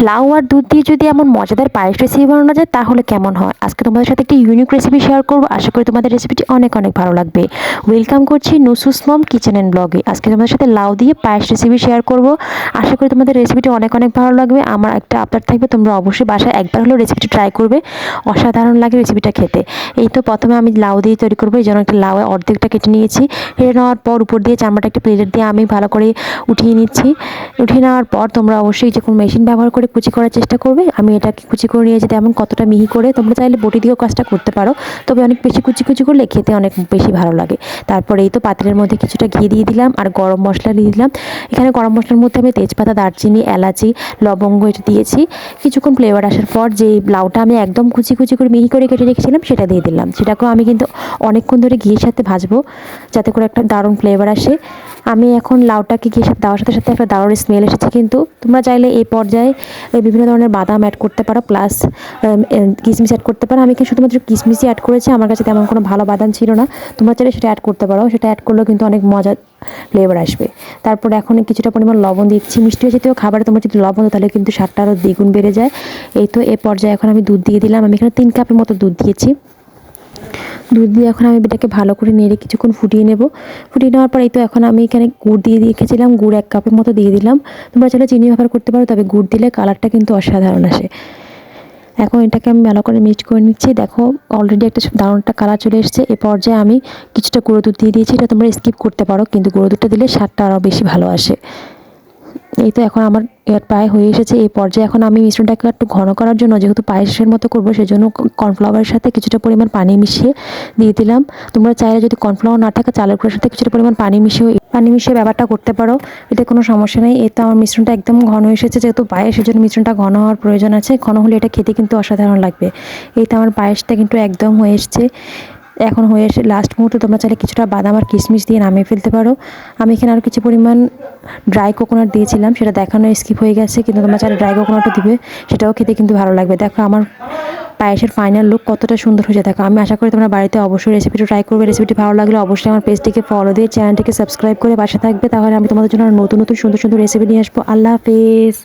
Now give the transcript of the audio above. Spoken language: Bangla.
লাউ আর দুধ দিয়ে যদি এমন মজাদার পায়েস রেসিপি বানানো যায় তাহলে কেমন হয়। আজকে তোমাদের সাথে একটি ইউনিক রেসিপি শেয়ার করব, আশা করি তোমাদের রেসিপিটি অনেক অনেক ভালো লাগবে। ওয়েলকাম করছি নুসুস মম কিচেন অ্যান্ড ব্লগে। আজকে তোমাদের সাথে লাউ দিয়ে পায়েস রেসিপি শেয়ার করব, আশা করি তোমাদের রেসিপিটি অনেক অনেক ভালো লাগবে। আমার একটা আবদার থাকবে, তোমরা অবশ্যই বাসায় একবার হলেও রেসিপিটি ট্রাই করবে, অসাধারণ লাগে রেসিপিটা খেতে। এই তো প্রথমে আমি লাউ দিয়ে তৈরি করবো, এই জন্য একটা লাউ অর্ধেকটা কেটে নিয়েছি। কেটে নেওয়ার পর উপর দিয়ে চামড়াটা একটা প্লেট দিয়ে আমি ভালো করে উঠিয়ে নিচ্ছি। উঠিয়ে নেওয়ার পর তোমরা অবশ্যই যে কোনো মেশিন ব্যবহার করে কুচি করার চেষ্টা করবে। আমি এটাকে কুচি করে নিয়েছি, তেমন কতটা মিহি করে, তোমরা চাইলে বটি দিয়েও কাজটা করতে পারো, তবে অনেক বেশি কুচি কুচি করলে খেতে অনেক বেশি ভালো লাগে। তারপরে এই তো পাত্রের মধ্যে কিছুটা ঘি দিয়ে দিলাম আর গরম মশলা দিয়ে দিলাম। এখানে গরম মশলার মধ্যে আমি তেজপাতা, দারচিনি, এলাচি, লবঙ্গ এটা দিয়েছি। কিছুক্ষণ ফ্লেভার আসার পর যে লাউটা আমি একদম কুচি কুচি করে মিহি করে কেটে রেখেছিলাম সেটা দিয়ে দিলাম। সেটাকেও আমি কিন্তু অনেকক্ষণ ধরে ঘিয়ের সাথে ভাজবো, যাতে করে একটা দারুণ ফ্লেভার আসে। আমি এখন লাউটাকে ঘিয়ের সাথে দেওয়ার সাথে সাথে একটা দারুণ স্মেল এসেছে। কিন্তু তোমরা চাইলে এই পর্যায়ে বিভিন্ন ধরনের বাদাম অ্যাড করতে পারো, প্লাস কিশমিশ অ্যাড করতে পারো। আমি এখানে শুধুমাত্র কিশমিশই অ্যাড করেছি, আমার কাছে তেমন কোনো ভালো বাদাম ছিল না। তোমরা চাইলে সেটা অ্যাড করতে পারো, সেটা অ্যাড করলেও কিন্তু অনেক মজার ফ্লেভার আসবে। তারপরে এখন কিছুটা পরিমাণ লবণ দিচ্ছি। মিষ্টি জাতীয় খাবারে তোমরা যদি লবণ দাও তাহলে কিন্তু স্বাদটা আরও দ্বিগুণ বেড়ে যায়। এই তো এ পর্যায়ে এখন আমি দুধ দিয়ে দিলাম। আমি এখানে 3 কাপের মতো দুধ দিয়েছি। দুধ দিয়ে এখন আমি এটাকে ভালো করে নেড়ে কিছুক্ষণ ফুটিয়ে নেব। ফুটিয়ে নেওয়ার পর এই তো এখন আমি এখানে গুড় দিয়ে রেখেছিলাম, গুড় 1 কাপের মতো দিয়ে দিলাম। তোমরা চাইলে চিনি ব্যবহার করতে পারো, তবে গুড় দিলে কালারটা কিন্তু অসাধারণ আসে। এখন এটাকে আমি ভালো করে মিক্সড করে নিচ্ছি। দেখো অলরেডি একটা দারুণ একটা কালার চলে এসেছে। এ পর্যায়ে আমি কিছুটা গুঁড়ো দুধ দিয়ে দিয়েছি। এটা তোমরা স্কিপ করতে পারো, কিন্তু গুঁড়ো দুধটা দিলে স্বাদটা আরও বেশি ভালো আসে। এই তো এখন আমার প্রায় হয়ে এসেছে। এই পর্যায়ে এখন আমি মিশ্রণটাকে একটু ঘন করার জন্য, যেহেতু পায়েসের মতো করবো, সেজন্য কর্নফ্লাওয়ারের সাথে কিছুটা পরিমাণ পানি মিশিয়ে দিয়ে দিলাম। তোমরা চাইলে যদি কর্নফ্লাওয়ার না থাকে চালের গুঁড়োর সাথে কিছুটা পরিমাণ পানি মিশিয়ে ব্যাপারটা করতে পারো, এতে কোনো সমস্যা নেই। এই তো আমার মিশ্রণটা একদম ঘন এসেছে, যেহেতু পায়েস সেজন্য মিশ্রণটা ঘন হওয়ার প্রয়োজন আছে। ঘন হলে এটা খেতে কিন্তু অসাধারণ লাগবে। এই তো আমার পায়েসটা কিন্তু একদম হয়ে এসছে। এখন হয়ে এসে লাস্ট মুহূর্তে তোমরা চাইলে কিছুটা বাদাম আর কিশমিশ দিয়ে নামিয়ে ফেলতে পারো। আমি এখানে আরও কিছু পরিমাণ ড্রাই কোকোনাট দিয়েছিলাম, সেটা দেখানো স্কিপ হয়ে গেছে, কিন্তু তোমরা চাইলে ড্রাই কোকোনাটও দিবে, সেটাও খেতে কিন্তু ভালো লাগবে। দেখো আমার পায়েসের ফাইনাল লুক কতটা সুন্দর হয়েছে। দেখো আমি আশা করি তোমরা বাড়িতে অবশ্যই রেসিপিটা ট্রাই করবে। রেসিপিটি ভালো লাগলে অবশ্যই আমার পেজটিকে ফলো দিয়ে চ্যানেলটিকে সাবস্ক্রাইব করে পাশে থাকবে, তাহলে আমি তোমাদের জন্য নতুন নতুন সুন্দর সুন্দর রেসিপি নিয়ে আসবো। আল্লাহ হাফেজ।